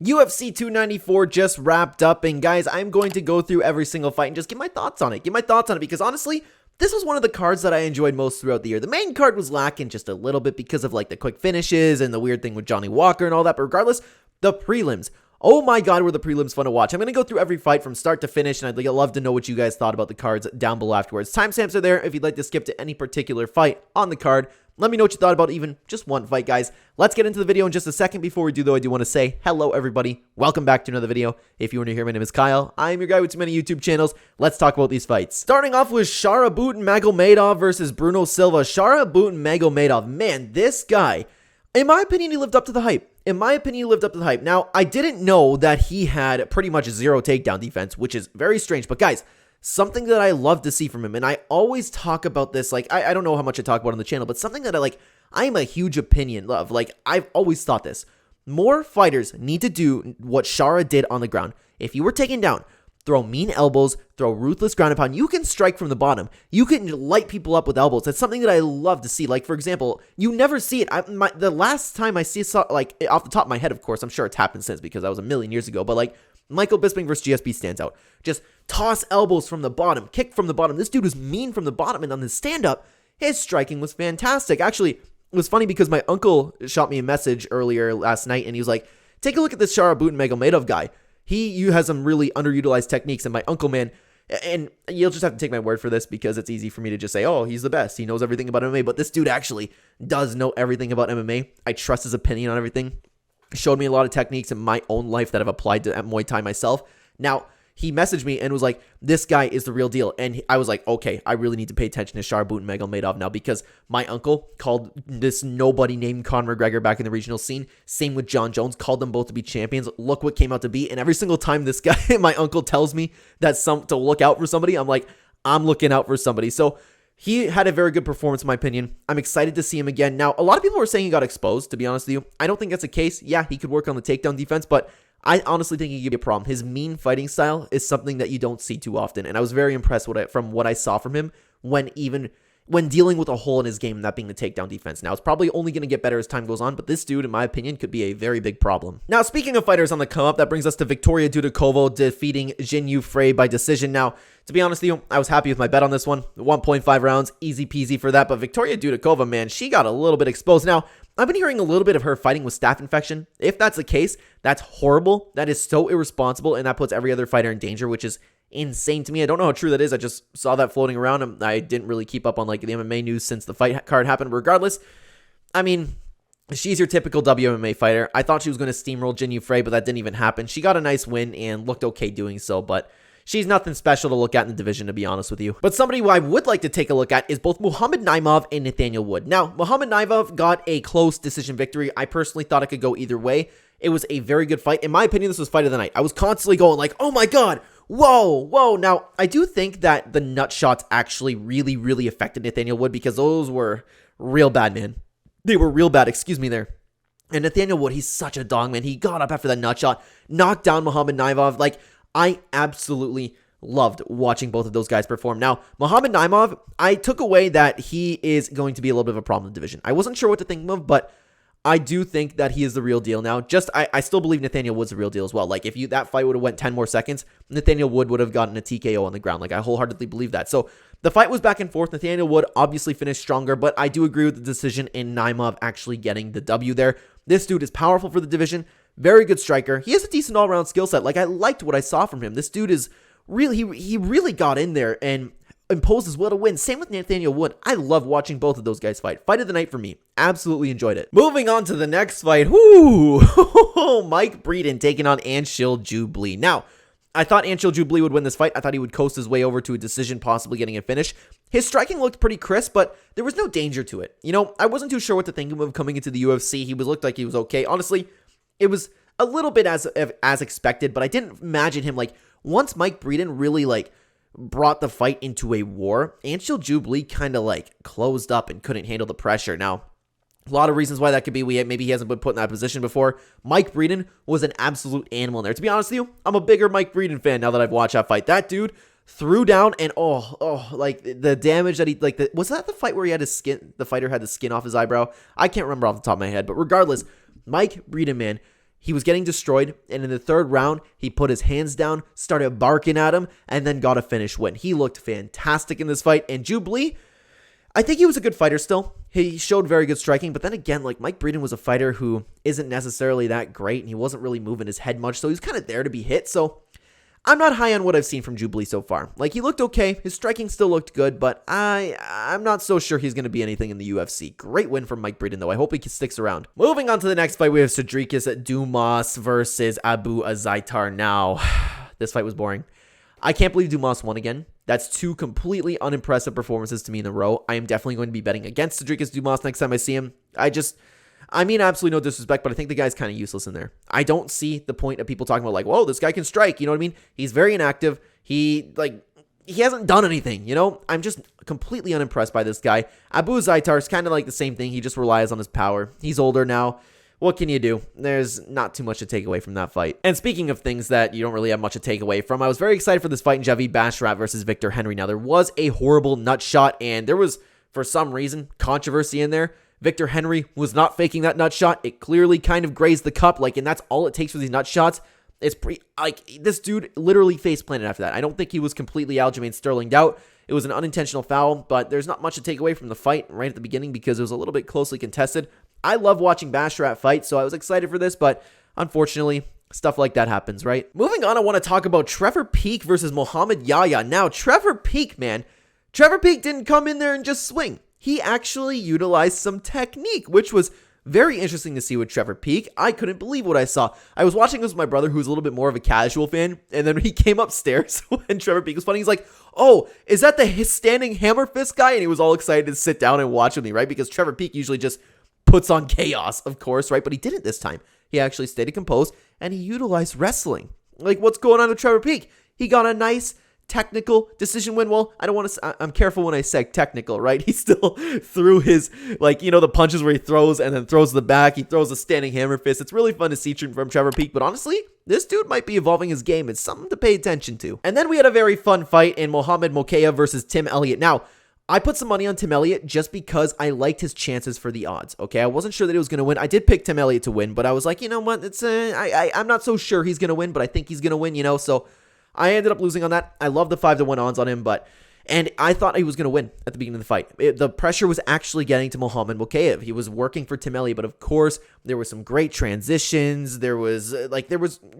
UFC 294 just wrapped up, and guys, I'm going to go through every single fight and just give my thoughts on it. Because honestly, this was one of the cards that I enjoyed most throughout the year. The main card was lacking just a little bit because of like the quick finishes and the weird thing with Johnny Walker and all that, but regardless, the prelims. Oh my god, were the prelims fun to watch. I'm going to go through every fight from start to finish, and I'd love to know what you guys thought about the cards down below afterwards. Timestamps are there if you'd like to skip to any particular fight on the card. Let me know what you thought about even just one fight, guys. Let's get into the video in just a second. Before we do, though, I do want to say hello, everybody. Welcome back to another video. If you want to hear, my name is Kyle. I'm your guy with too many YouTube channels. Let's talk about these fights. Starting off with Shara Magomedov versus Bruno Silva. Shara Magomedov. Man, this guy, in my opinion, he lived up to the hype. Now, I didn't know that he had pretty much zero takedown defense, which is very strange. But guys, something that I love to see from him, and I always talk about this, like, I don't know how much I talk about on the channel, but something that I am a huge opinion of, like, I've always thought this. More fighters need to do what Shara did on the ground. If you were taken down, throw mean elbows, throw ruthless ground and pound. You can strike from the bottom. You can light people up with elbows. That's something that I love to see. Like, for example, you never see it. The last time I saw, like, off the top of my head, of course, I'm sure it's happened since because that was a million years ago, but, like, Michael Bisping versus GSP stands out. Just toss elbows from the bottom, kick from the bottom. This dude was mean from the bottom, and on his stand-up, his striking was fantastic. Actually, it was funny because my uncle shot me a message earlier last night, and he was like, take a look at this Shara Magomedov guy. He has some really underutilized techniques, and my uncle, man, and you'll just have to take my word for this because it's easy for me to just say, oh, he's the best. He knows everything about MMA, but this dude actually does know everything about MMA. I trust his opinion on everything. Showed me a lot of techniques in my own life that I've applied to Muay Thai myself. Now, he messaged me and was like, this guy is the real deal. And I was like, okay, I really need to pay attention to Shara Magomedov now because my uncle called this nobody named Conor McGregor back in the regional scene. Same with John Jones, called them both to be champions. Look what came out to be. And every single time this guy, my uncle tells me that to look out for somebody, I'm like, I'm looking out for somebody. So he had a very good performance, in my opinion. I'm excited to see him again. Now, a lot of people were saying he got exposed, to be honest with you. I don't think that's the case. Yeah, he could work on the takedown defense, but I honestly think he could be a problem. His mean fighting style is something that you don't see too often, and I was very impressed from what I saw from him when dealing with a hole in his game, that being the takedown defense. Now, it's probably only going to get better as time goes on, but this dude, in my opinion, could be a very big problem. Now, speaking of fighters on the come up, that brings us to Victoria Dudakova defeating Jinh Frey by decision. Now, to be honest with you, I was happy with my bet on this one. 1.5 rounds, easy peasy for that, but Victoria Dudakova, man, she got a little bit exposed. Now, I've been hearing a little bit of her fighting with staph infection. If that's the case, that's horrible. That is so irresponsible, and that puts every other fighter in danger, which is insane to me. I don't know how true that is. I just saw that floating around, and I didn't really keep up on like the MMA news since the fight card happened. Regardless, I mean, she's your typical WMMA fighter. I thought she was going to steamroll Jinh Frey, but that didn't even happen. She got a nice win and looked okay doing so, but she's nothing special to look at in the division, to be honest with you. But somebody who I would like to take a look at is both Mohammad and Nathaniel Wood. Now, Mohammad got a close decision victory. I personally thought it could go either way. It was a very good fight. In my opinion, this was fight of the night. I was constantly going like, oh my god, whoa. Now, I do think that the nut shots actually really affected Nathaniel Wood because those were real bad, man. They were real bad, excuse me there. And Nathaniel Wood, he's such a dog, man. He got up after that nut shot, knocked down Mohammad. Like, I absolutely loved watching both of those guys perform. Now, Mohammad, I took away that he is going to be a little bit of a problem in the division. I wasn't sure what to think of, but I do think that he is the real deal now. I still believe Nathaniel Wood's the real deal as well. Like, if that fight would have went 10 more seconds, Nathaniel Wood would have gotten a TKO on the ground. Like, I wholeheartedly believe that. So, the fight was back and forth. Nathaniel Wood obviously finished stronger, but I do agree with the decision in Naimov actually getting the W there. This dude is powerful for the division. Very good striker. He has a decent all-around skill set. Like, I liked what I saw from him. This dude is really, he really got in there and imposed his will to win. Same with Nathaniel Wood. I love watching both of those guys fight. Fight of the night for me. Absolutely enjoyed it. Moving on to the next fight. Whoo! Mike Breeden taking on Anshul Jubli. Now, I thought Anshul Jubli would win this fight. I thought he would coast his way over to a decision, possibly getting a finish. His striking looked pretty crisp, but there was no danger to it. You know, I wasn't too sure what to think of him coming into the UFC. He looked like he was okay. Honestly, it was a little bit as expected, but I didn't imagine him, like, once Mike Breeden really, like, brought the fight into a war, Anshul Jubli kind of, like, closed up and couldn't handle the pressure. Now, a lot of reasons why that could be. Maybe he hasn't been put in that position before. Mike Breeden was an absolute animal in there. To be honest with you, I'm a bigger Mike Breeden fan now that I've watched that fight. That dude threw down and like the damage that he, like, was that the fight where he had his skin, the fighter had the skin off his eyebrow? I can't remember off the top of my head, but regardless, Mike Breeden, man, he was getting destroyed, and in the third round, he put his hands down, started barking at him, and then got a finish win. He looked fantastic in this fight, and Jubilee, I think he was a good fighter still. He showed very good striking, but then again, like, Mike Breeden was a fighter who isn't necessarily that great, and he wasn't really moving his head much, so he was kind of there to be hit, so I'm not high on what I've seen from Jubilee so far. Like, he looked okay, his striking still looked good, but I'm not so sure he's going to be anything in the UFC. Great win from Mike Breeden, though. I hope he sticks around. Moving on to the next fight, we have Cedrikus Dumas versus Abu Azaitar. Now, this fight was boring. I can't believe Dumas won again. That's two completely unimpressive performances to me in a row. I am definitely going to be betting against Cedrikus Dumas next time I see him. I mean, absolutely no disrespect, but I think the guy's kind of useless in there. I don't see the point of people talking about, like, whoa, this guy can strike. You know what I mean? He's very inactive. He hasn't done anything, you know? I'm just completely unimpressed by this guy. Abu Zaitar is kind of like the same thing. He just relies on his power. He's older now. What can you do? There's not too much to take away from that fight. And speaking of things that you don't really have much to take away from, I was very excited for this fight in Javi Bashrat versus Victor Henry. Now, there was a horrible nut shot, and there was, for some reason, controversy in there. Victor Henry was not faking that nut shot. It clearly kind of grazed the cup, and that's all it takes for these nut shots. It's this dude literally face planted after that. I don't think he was completely Aljamain Sterling'd out. It was an unintentional foul, but there's not much to take away from the fight right at the beginning because it was a little bit closely contested. I love watching Bashrat fight, so I was excited for this, but unfortunately, stuff like that happens, right? Moving on, I want to talk about Trevor Peek versus Mohammad Yahya. Now, Trevor Peek, man. Trevor Peek didn't come in there and just swing. He actually utilized some technique, which was very interesting to see with Trevor Peek. I couldn't believe what I saw. I was watching this with my brother, who's a little bit more of a casual fan, and then he came upstairs when Trevor Peek was fighting. He's like, oh, is that the standing hammer fist guy? And he was all excited to sit down and watch with me, right? Because Trevor Peek usually just puts on chaos, of course, right? But he didn't this time. He actually stayed composed, and he utilized wrestling. Like, what's going on with Trevor Peek? He got a nice technical decision win. Well, I don't want to, I'm careful when I say technical, right? He still threw his, the punches where he throws and then throws the back. He throws a standing hammer fist. It's really fun to see from Trevor Peek, but honestly, this dude might be evolving his game. It's something to pay attention to. And then we had a very fun fight in Mohammad Mokaev versus Tim Elliott. Now, I put some money on Tim Elliott just because I liked his chances for the odds, okay? I wasn't sure that he was going to win. I did pick Tim Elliott to win, but I was like, you know what? I'm not so sure he's going to win, but I think he's going to win, so I ended up losing on that. I love the 5-1 odds on him, and I thought he was going to win at the beginning of the fight. The pressure was actually getting to Mohammad Mokaev. He was working for Tim Elliott, but of course, there was some great transitions. There was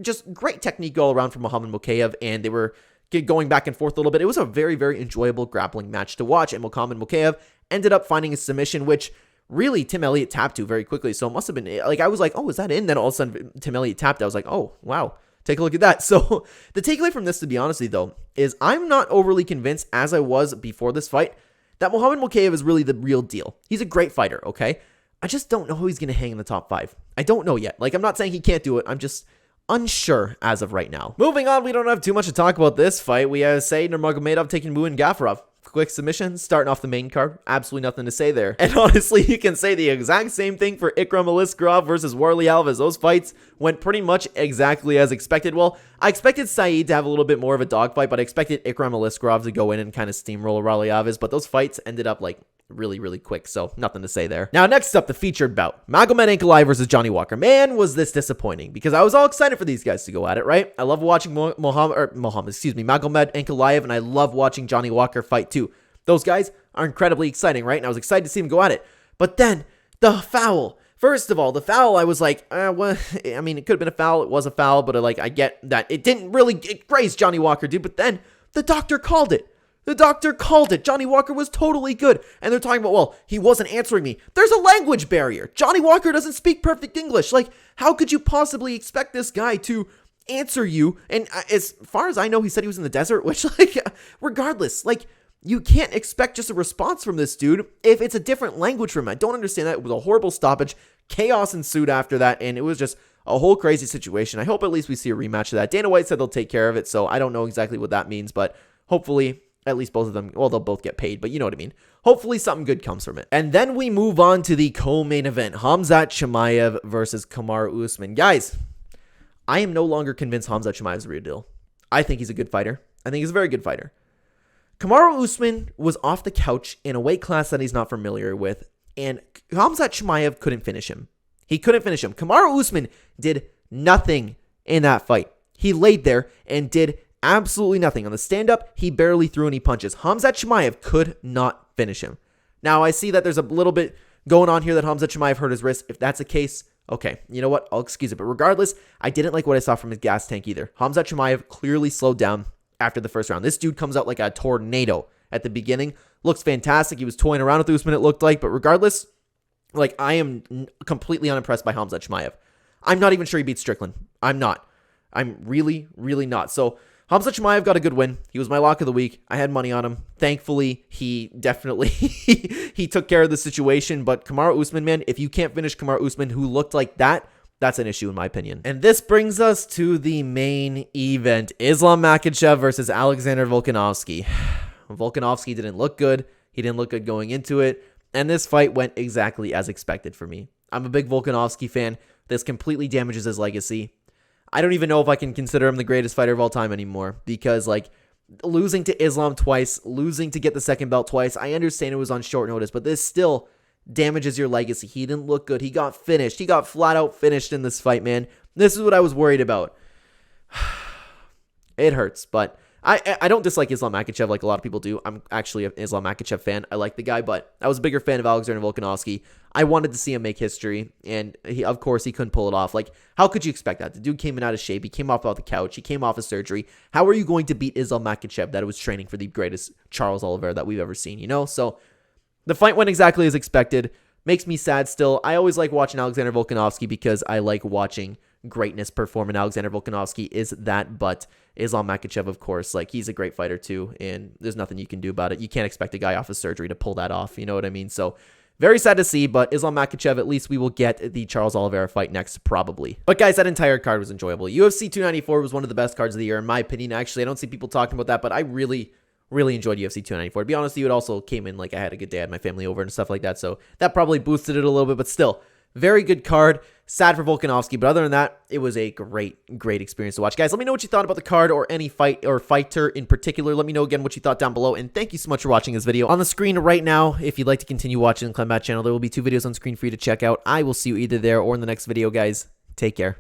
just great technique all around from Mohammad Mokaev, and they were going back and forth a little bit. It was a very, very enjoyable grappling match to watch, and Mohammad Mokaev ended up finding a submission, which really Tim Elliott tapped to very quickly. So it must have been, I was like, oh, is that in? Then all of a sudden, Tim Elliott tapped. I was like, oh, wow. Take a look at that. So the takeaway from this, to be honest, though, is I'm not overly convinced, as I was before this fight, that Mohammad Mokaev is really the real deal. He's a great fighter, okay? I just don't know who he's going to hang in the top 5. I don't know yet. I'm not saying he can't do it. I'm just unsure as of right now. Moving on, we don't have too much to talk about this fight. We have Nurmagomedov taking Muin Gafurov. Quick submission, starting off the main card. Absolutely nothing to say there. And honestly, you can say the exact same thing for Ikram Aliskerov versus Warlley Alves. Those fights went pretty much exactly as expected. Well, I expected Saeed to have a little bit more of a dogfight, but I expected Ikram Aliskerov to go in and kind of steamroll Warlley Alves. But those fights ended up really, really quick, so nothing to say there. Now, next up, the featured bout. Magomed Ankalaev versus Johnny Walker. Man, was this disappointing, because I was all excited for these guys to go at it, right? I love watching Magomed Ankalaev, and I love watching Johnny Walker fight too. Those guys are incredibly exciting, right? And I was excited to see them go at it. But then, the foul. First of all, the foul, I was like, well, I mean, it could have been a foul. It was a foul, but I get that it didn't really graze Johnny Walker, dude. But then, the doctor called it. The doctor called it. Johnny Walker was totally good. And they're talking about, well, he wasn't answering me. There's a language barrier. Johnny Walker doesn't speak perfect English. How could you possibly expect this guy to answer you? And as far as I know, he said he was in the desert, which, regardless, you can't expect just a response from this dude if it's a different language from him. I don't understand that. It was a horrible stoppage. Chaos ensued after that, and it was just a whole crazy situation. I hope at least we see a rematch of that. Dana White said they'll take care of it, so I don't know exactly what that means, but hopefully at least both of them, well, they'll both get paid, but you know what I mean. Hopefully something good comes from it. And then we move on to the co-main event, Khamzat Chimaev versus Kamaru Usman. Guys, I am no longer convinced Khamzat Chimaev is a real deal. I think he's a good fighter. I think he's a very good fighter. Kamaru Usman was off the couch in a weight class that he's not familiar with, and Khamzat Chimaev couldn't finish him. He couldn't finish him. Kamaru Usman did nothing in that fight. He laid there and did absolutely nothing. On the stand-up, he barely threw any punches. Khamzat Chimaev could not finish him. Now, I see that there's a little bit going on here that Khamzat Chimaev hurt his wrist. If that's the case, okay, you know what? I'll excuse it. But regardless, I didn't like what I saw from his gas tank either. Khamzat Chimaev clearly slowed down after the first round. This dude comes out like a tornado at the beginning. Looks fantastic. He was toying around with Usman, it looked like. But regardless, like, I am completely unimpressed by Khamzat Chimaev. I'm not even sure he beats Strickland. I'm not. I'm really, really not. So, Khamzat Chimaev got a good win. He was my lock of the week. I had money on him. Thankfully, he definitely he took care of the situation. But Kamaru Usman, man, if you can't finish Kamaru Usman, who looked like that, that's an issue in my opinion. And this brings us to the main event. Islam Makhachev versus Alexander Volkanovski. Volkanovski didn't look good. He didn't look good going into it. And this fight went exactly as expected for me. I'm a big Volkanovski fan. This completely damages his legacy. I don't even know if I can consider him the greatest fighter of all time anymore, because like losing to Islam twice, losing to get the second belt twice, I understand it was on short notice, but this still damages your legacy. He didn't look good. He got finished. He got flat out finished in this fight, man. This is what I was worried about. It hurts, but I don't dislike Islam Makhachev like a lot of people do. I'm actually an Islam Makhachev fan. I like the guy, but I was a bigger fan of Alexander Volkanovski. I wanted to see him make history, and of course, he couldn't pull it off. Like, how could you expect that? The dude came in out of shape. He came off the couch. He came off of surgery. How are you going to beat Islam Makhachev that was training for the greatest Charles Oliveira that we've ever seen, you know? So, the fight went exactly as expected. Makes me sad still. I always like watching Alexander Volkanovski because I like watching greatness perform, and Alexander Volkanovski is that, but Islam Makhachev, of course, like, he's a great fighter too, and there's nothing you can do about it. You can't expect a guy off of surgery to pull that off, you know what I mean? So, very sad to see, but Islam Makhachev, at least we will get the Charles Oliveira fight next, probably. But guys, that entire card was enjoyable. UFC 294 was one of the best cards of the year, in my opinion. Actually, I don't see people talking about that, but I really enjoyed UFC 294. To be honest with you, it also came in like I had a good day, I had my family over and stuff like that, so that probably boosted it a little bit, but still, very good card. Sad for Volkanovski, but other than that, it was a great experience to watch. Guys, let me know what you thought about the card or any fight or fighter in particular. Let me know again what you thought down below, and thank you so much for watching this video. On the screen right now, if you'd like to continue watching the Clenbat channel, there will be 2 videos on screen for you to check out. I will see you either there or in the next video, guys. Take care.